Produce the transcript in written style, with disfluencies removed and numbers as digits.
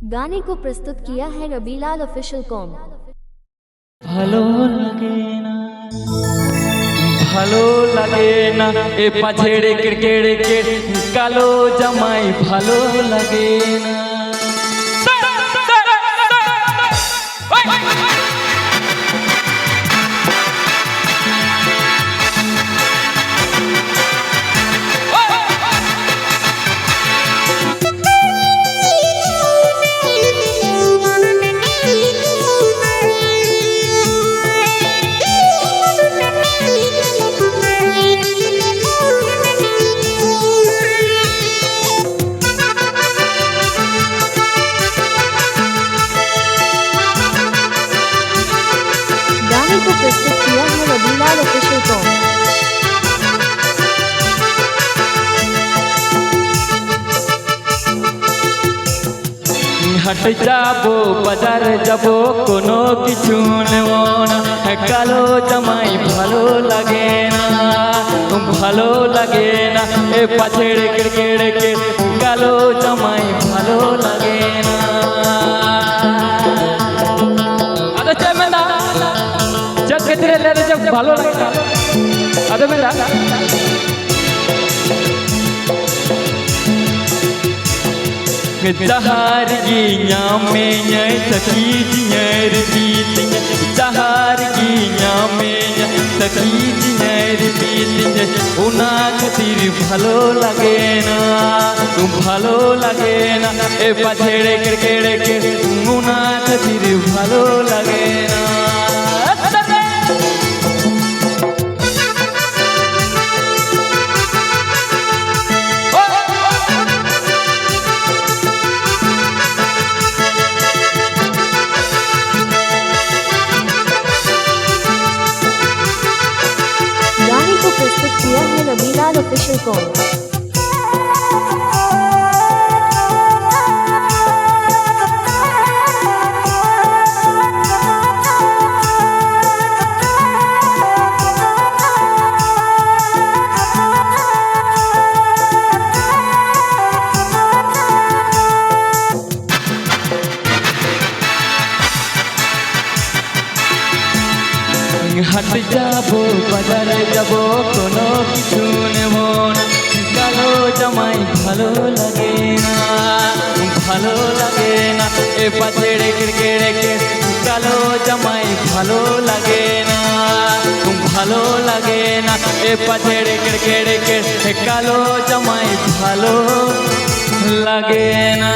गाने को प्रस्तुत किया है रबीलाल ऑफिशियल कॉम। ভালো লাগে না ভালো লাগে না এ পাছেড়ে কেড়ে কেড়ে কালো জামাই ভালো লাগে না गाने को प्रस्तुत किया है रबीलाल ऑफिशियल कॉम। হাট যাবো বাজার যাবো কোনো কিছু নেব না কালো জামাই ভালো লাগে না ভালো লাগে না এ পাছেড়ে কেড়ে কেড়ে কালো জামাই ভালো লাগে না আরে চেমেন্দা जब कितने ले जब भालो लगता अरे मेरा जहार गिया में ये सखी जियर बीत जहार गिया में सखी जियर बीत उना खातिर भालो लगे ना भालो लगे ना ए पाछेड़े केड़े केड़े उना खातिर भालो लगे ना गाने को प्रस्तुत किया है रबीलाल ऑफिशियल कॉम। হাট যাবো বাজারে যাবো কোনো কিছু নেব না কালো জামাই ভালো লাগে না ভালো লাগে না এ পাছেড়ে কেড়ে কেড়ে কালো জামাই ভালো লাগে না ভালো লাগে না এ পাছেড়ে কেড়ে কেড়ে কালো জামাই ভালো লাগে না।